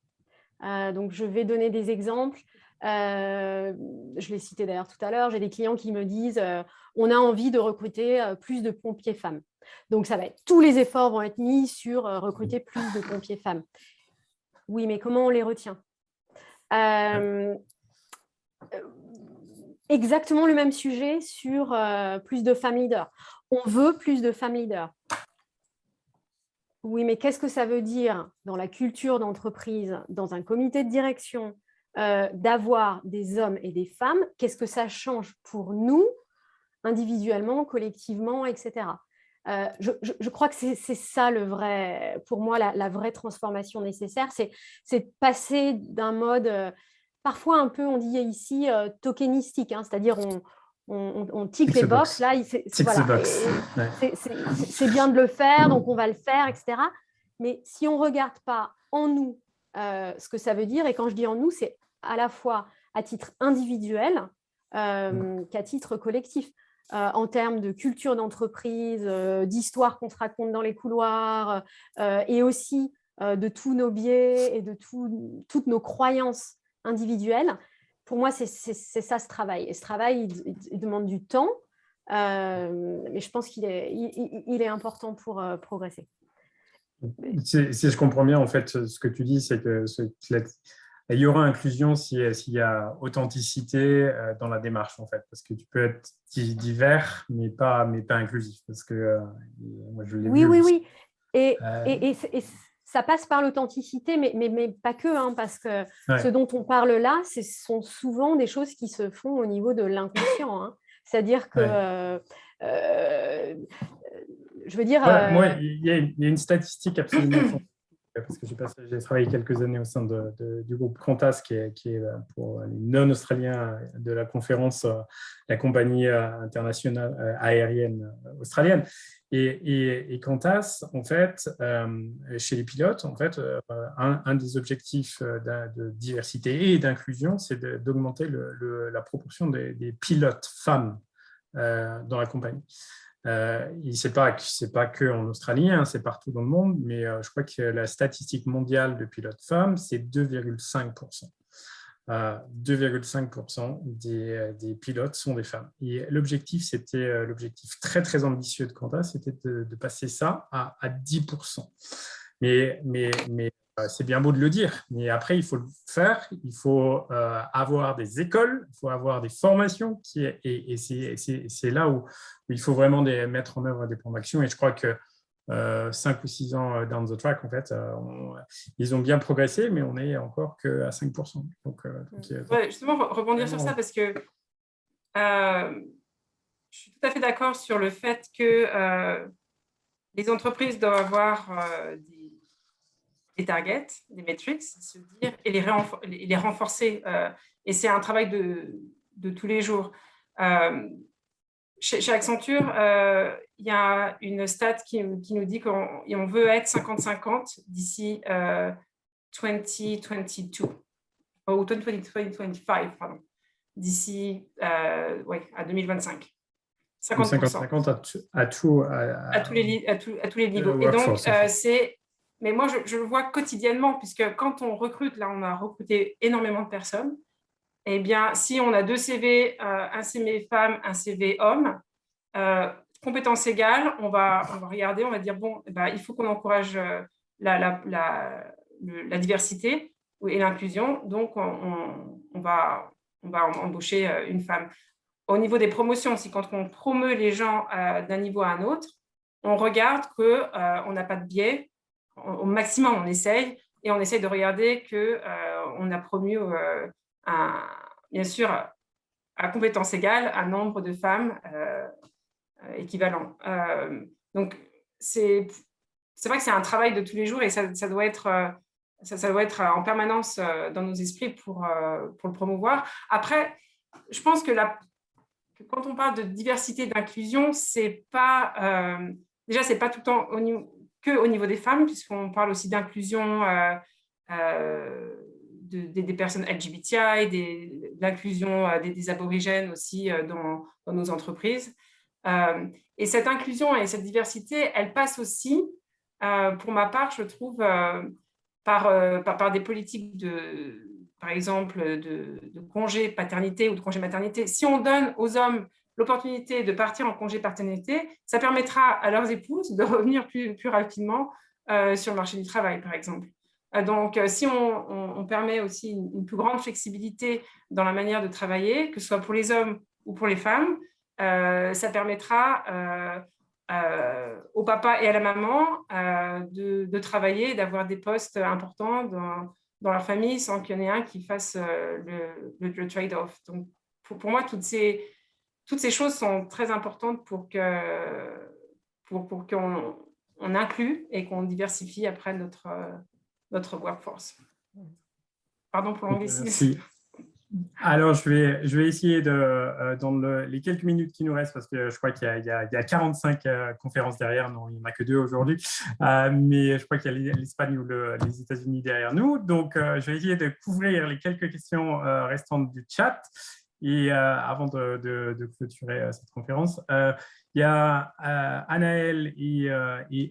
Donc, je vais donner des exemples. Je l'ai cité d'ailleurs tout à l'heure, j'ai des clients qui me disent on a envie de recruter plus de pompiers femmes. Donc, tous les efforts vont être mis sur recruter plus de pompiers femmes. Oui, mais comment on les retient? Exactement le même sujet sur plus de femmes leaders. On veut plus de femmes leaders. Oui, mais qu'est-ce que ça veut dire dans la culture d'entreprise, dans un comité de direction, d'avoir des hommes et des femmes, qu'est-ce que ça change pour nous, individuellement, collectivement, etc. Je crois que c'est ça le vrai, pour moi, la vraie transformation nécessaire, c'est passer d'un mode, parfois un peu, on dit ici, tokenistique, hein, c'est-à-dire on tique les box, là, voilà, c'est bien de le faire, donc on va le faire, etc. Mais si on ne regarde pas en nous ce que ça veut dire, et quand je dis en nous, c'est à la fois à titre individuel qu'à titre collectif. En termes de culture d'entreprise, d'histoire qu'on se raconte dans les couloirs, et aussi de tous nos biais et de toutes nos croyances individuelles. Pour moi, c'est ça ce travail. Et ce travail, il demande du temps, mais je pense qu'il est important pour progresser. Si je comprends bien, en fait, ce que tu dis, c'est que il y aura inclusion s'il y a authenticité dans la démarche, en fait, parce que tu peux être divers, mais pas inclusif, parce que moi, je l'ai vu. Oui. Et ça passe par l'authenticité, mais pas que, hein, parce que ce dont on parle là, ce sont souvent des choses qui se font au niveau de l'inconscient. Hein. C'est-à-dire que, je veux dire… Moi, il y a une statistique absolument parce que j'ai travaillé quelques années au sein du groupe Qantas, qui est pour les non-australiens de la conférence, la compagnie internationale aérienne australienne. Et Qantas, en fait, chez les pilotes, en fait, un des objectifs de diversité et d'inclusion, c'est d'augmenter la proportion des pilotes femmes dans la compagnie. C'est pas que en Australie, hein, c'est partout dans le monde, mais je crois que la statistique mondiale de pilotes femmes, c'est 2,5%. 2,5% des pilotes sont des femmes. Et l'objectif très très ambitieux de Qantas, c'était de passer ça à 10%. Mais c'est bien beau de le dire, mais après, il faut le faire, il faut avoir des écoles, il faut avoir des formations, et c'est là où il faut vraiment mettre en œuvre des plans d'action. Et je crois que 5 ou 6 ans down the track, en fait, ils ont bien progressé, mais on n'est encore qu'à 5%. Justement, rebondir sur ça, parce que je suis tout à fait d'accord sur le fait que les entreprises doivent avoir des targets, des metrics, se dire, et les renforcer. Et c'est un travail de tous les jours. Chez Accenture, il y a une stat qui nous dit qu'on veut être 50-50 d'ici 2022, ou 2025, pardon, d'ici à 2025. 50-50 à tous les niveaux. Et donc, mais moi, je le vois quotidiennement, puisque quand on recrute, là, on a recruté énormément de personnes. Eh bien, si on a 2 CV, un CV femme, un CV homme, compétences égales, on va regarder, on va dire, bon, il faut qu'on encourage la diversité et l'inclusion, donc on va embaucher une femme. Au niveau des promotions aussi, quand on promeut les gens d'un niveau à un autre, on regarde qu'on n'a pas de biais. Au maximum, on essaye, et on essaye de regarder qu'on a promu, bien sûr, à compétences égales, un nombre de femmes équivalent. Donc, c'est vrai que c'est un travail de tous les jours, et ça doit être en permanence dans nos esprits pour le promouvoir. Après, je pense que quand on parle de diversité et d'inclusion, c'est pas déjà, c'est pas tout le temps au niveau des femmes, puisqu'on parle aussi d'inclusion des personnes LGBTI, de l'inclusion des aborigènes aussi dans nos entreprises. Et cette inclusion et cette diversité, elle passe aussi, pour ma part, je trouve, par des politiques par exemple, de congé paternité ou de congé maternité. Si on donne aux hommes l'opportunité de partir en congé paternité, ça permettra à leurs épouses de revenir plus rapidement sur le marché du travail, par exemple. Donc, si on permet aussi une plus grande flexibilité dans la manière de travailler, que ce soit pour les hommes ou pour les femmes, ça permettra au papa et à la maman de travailler et d'avoir des postes importants dans leur famille sans qu'il y en ait un qui fasse le trade-off. Donc, pour moi, toutes ces choses sont très importantes pour qu'on inclue et qu'on diversifie après notre workforce. Pardon pour l'anglicisme. Merci. Alors, je vais essayer dans les quelques minutes qui nous restent, parce que je crois qu'il y a 45 conférences derrière. Non, il n'y en a que 2 aujourd'hui. Mais je crois qu'il y a l'Espagne ou les États-Unis derrière nous. Donc, je vais essayer de couvrir les quelques questions restantes du chat. Et avant de clôturer cette conférence, il y a Anaël et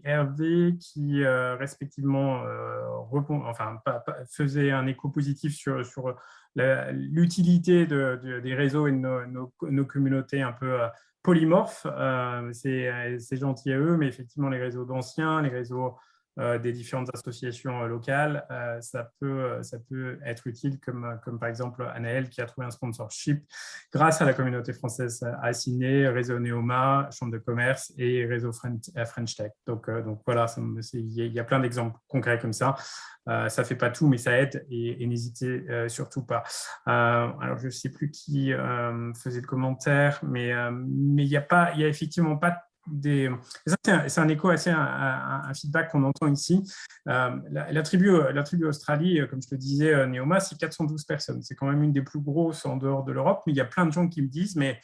Hervé qui respectivement faisaient un écho positif sur l'utilité des réseaux et de nos communautés un peu polymorphes. C'est gentil à eux, mais effectivement, les réseaux d'anciens, les réseaux des différentes associations locales, ça peut être utile, comme par exemple Anaël qui a trouvé un sponsorship grâce à la communauté française à Ciné, réseau Neoma, Chambre de commerce et réseau French Tech. Donc voilà, il y a plein d'exemples concrets comme ça. Ça ne fait pas tout, mais ça aide, et n'hésitez surtout pas. Alors, je ne sais plus qui faisait le commentaire, mais il y a effectivement pas c'est un écho assez un feedback qu'on entend ici. La tribu Australie, comme je te disais, Neoma, c'est 412 personnes. C'est quand même une des plus grosses en dehors de l'Europe, mais il y a plein de gens qui me disent mais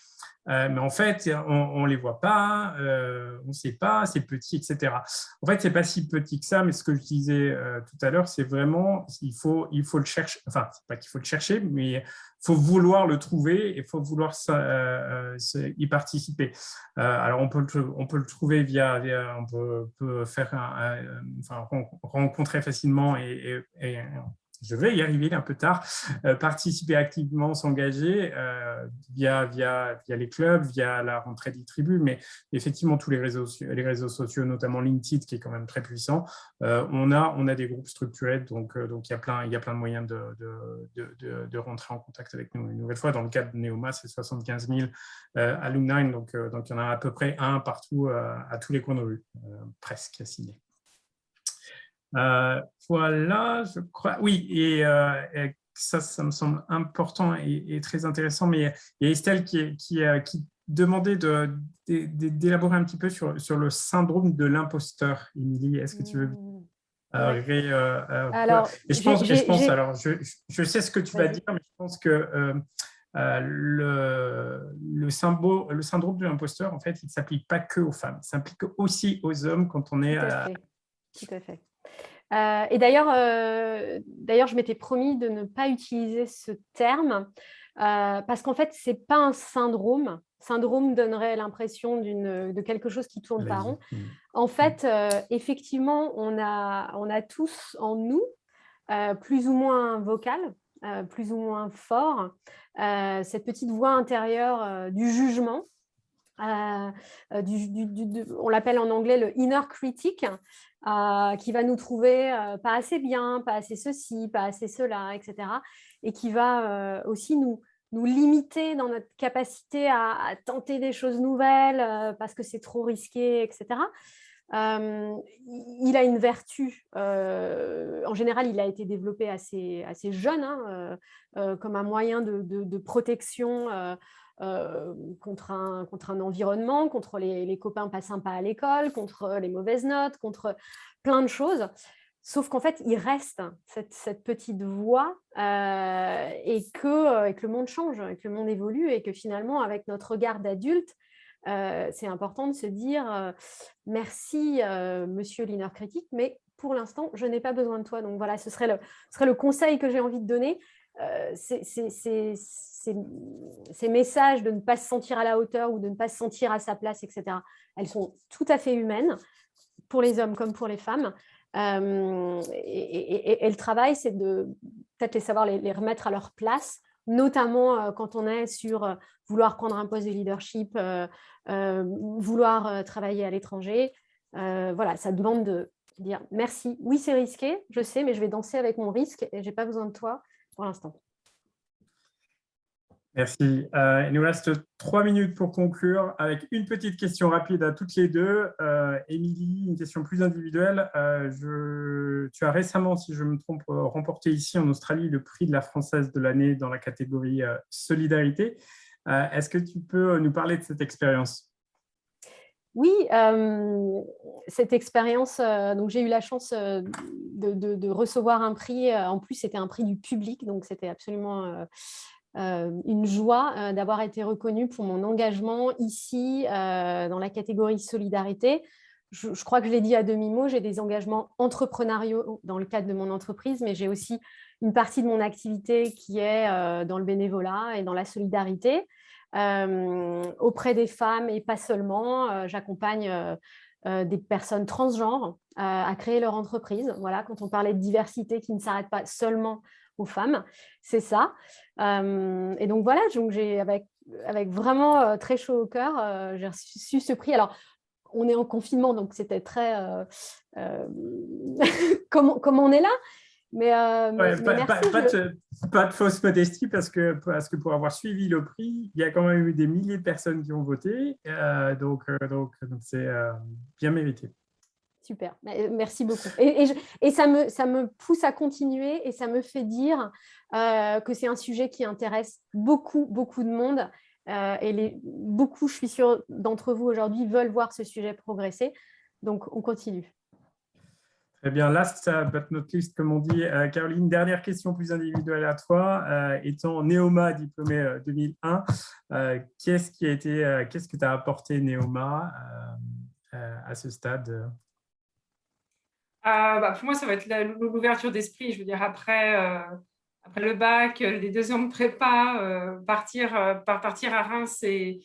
en fait, on ne les voit pas, on ne sait pas, c'est petit, etc. En fait, ce n'est pas si petit que ça, mais ce que je disais tout à l'heure, c'est vraiment, il faut le chercher, enfin, ce n'est pas qu'il faut le chercher, mais il faut vouloir le trouver et il faut vouloir y participer. Alors, on peut le trouver on peut faire rencontrer facilement et je vais y arriver un peu tard, participer activement, s'engager via les clubs, via la rentrée des tribus, mais effectivement tous les réseaux sociaux, notamment LinkedIn, qui est quand même très puissant. On a des groupes structurés, donc il y a plein de moyens de rentrer en contact avec nous. Une nouvelle fois, dans le cas de Neoma, c'est 75 000 alumni, donc il y en a à peu près un partout à tous les coins de rue, presque à signer. Voilà, je crois. Oui, et ça me semble important et très intéressant. Mais il y a Estelle qui demandait d'élaborer un petit peu sur le syndrome de l'imposteur. Émilie, est-ce que tu veux alors, je sais ce que tu vas dire, mais je pense que le syndrome de l'imposteur, en fait, il ne s'applique pas que aux femmes, il s'applique aussi aux hommes quand on est Tout à fait. Et d'ailleurs, je m'étais promis de ne pas utiliser ce terme parce qu'en fait, ce n'est pas un syndrome. Syndrome donnerait l'impression de quelque chose qui tourne par rond. En fait, effectivement, on a tous en nous, plus ou moins vocal, plus ou moins fort, cette petite voix intérieure du jugement. On l'appelle en anglais le inner critic, qui va nous trouver pas assez bien, pas assez ceci, pas assez cela, etc. Et qui va aussi nous limiter dans notre capacité à tenter des choses nouvelles parce que c'est trop risqué, etc. Il a une vertu. En général, il a été développé assez jeune, comme un moyen de protection contre un environnement, contre les copains pas sympas à l'école, contre les mauvaises notes, contre plein de choses. Sauf qu'en fait, il reste cette petite voix et que le monde change, et que le monde évolue, et que finalement, avec notre regard d'adulte, c'est important de se dire merci, monsieur l'inner critique, mais pour l'instant, je n'ai pas besoin de toi. Donc voilà, ce serait le conseil que j'ai envie de donner. Ces messages de ne pas se sentir à la hauteur ou de ne pas se sentir à sa place, etc., elles sont tout à fait humaines, pour les hommes comme pour les femmes. Et le travail, c'est de peut-être savoir les remettre à leur place, notamment quand on est sur vouloir prendre un poste de leadership, vouloir travailler à l'étranger. Voilà, ça demande de dire merci. Oui, c'est risqué, je sais, mais je vais danser avec mon risque et je n'ai pas besoin de toi pour l'instant. Merci. Il nous reste 3 minutes pour conclure avec une petite question rapide à toutes les deux. Émilie, une question plus individuelle. tu as récemment, si je me trompe, remporté ici en Australie le prix de la Française de l'année dans la catégorie Solidarité. Est-ce que tu peux nous parler de cette expérience ? Oui, cette expérience, donc j'ai eu la chance de recevoir un prix. En plus, c'était un prix du public, donc c'était absolument une joie d'avoir été reconnue pour mon engagement ici dans la catégorie solidarité. Je crois que je l'ai dit à demi-mot, j'ai des engagements entrepreneuriaux dans le cadre de mon entreprise, mais j'ai aussi une partie de mon activité qui est dans le bénévolat et dans la solidarité. Auprès des femmes et pas seulement. J'accompagne des personnes transgenres à créer leur entreprise. Voilà, quand on parlait de diversité qui ne s'arrête pas seulement aux femmes, c'est ça. Et donc voilà, j'ai avec vraiment très chaud au cœur, j'ai reçu ce prix. Alors, on est en confinement, donc c'était très comme on est là. Mais merci. Pas de fausse modestie parce que pour avoir suivi le prix, il y a quand même eu des milliers de personnes qui ont voté. Donc c'est bien mérité. Super, merci beaucoup. Et ça me pousse à continuer et ça me fait dire que c'est un sujet qui intéresse beaucoup, beaucoup de monde. Beaucoup, je suis sûre, d'entre vous aujourd'hui veulent voir ce sujet progresser. Donc, on continue. Très bien. Last but not least, comme on dit. Caroline, dernière question plus individuelle à toi. Étant Neoma diplômée 2001, qu'est-ce que tu as apporté Neoma à ce stade? Pour moi, ça va être l'ouverture d'esprit. Je veux dire, après le bac, les 2 ans de prépa, partir à Reims et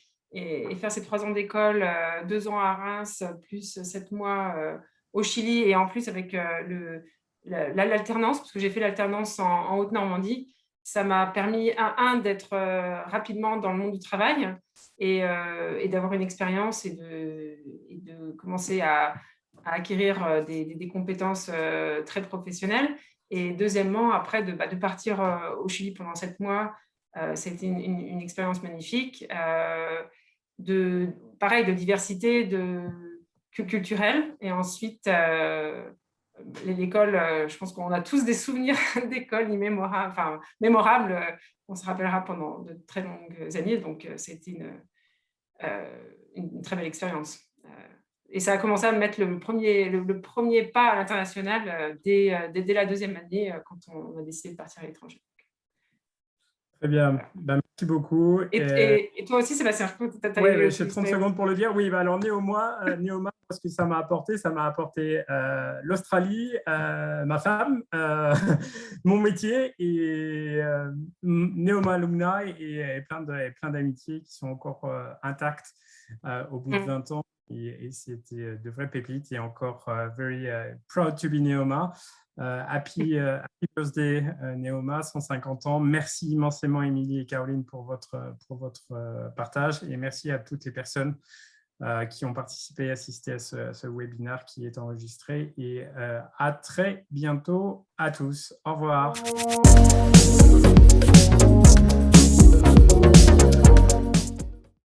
faire ces 3 ans d'école, 2 ans à Reims, plus 7 mois au Chili, et en plus avec l'alternance, parce que j'ai fait l'alternance en Haute-Normandie, ça m'a permis, d'être rapidement dans le monde du travail et d'avoir une expérience et de commencer à acquérir des compétences très professionnelles. Et deuxièmement, après, de partir au Chili pendant 7 mois, c'était une expérience magnifique. Pareil, de diversité culturelle. Et ensuite, l'école, je pense qu'on a tous des souvenirs d'école mémorables. On se rappellera pendant de très longues années. Donc, c'était une très belle expérience. Et ça a commencé à mettre le premier pas à l'international dès la 2e année quand on a décidé de partir à l'étranger. Très bien, merci beaucoup. Et toi aussi, Sébastien, oui, j'ai 30 secondes pour le dire. Oui, alors Neoma, parce que ça m'a apporté l'Australie, ma femme, mon métier, et Neoma Alumni et plein d'amitiés qui sont encore intactes au bout de 20 ans. Et c'était de vraies pépites. Et encore very proud to be Neoma. Happy birthday Neoma, 150 ans. Merci immensément Émilie et Caroline pour votre partage, et merci à toutes les personnes qui ont participé et assisté à ce webinaire qui est enregistré, et à très bientôt à tous. Au revoir.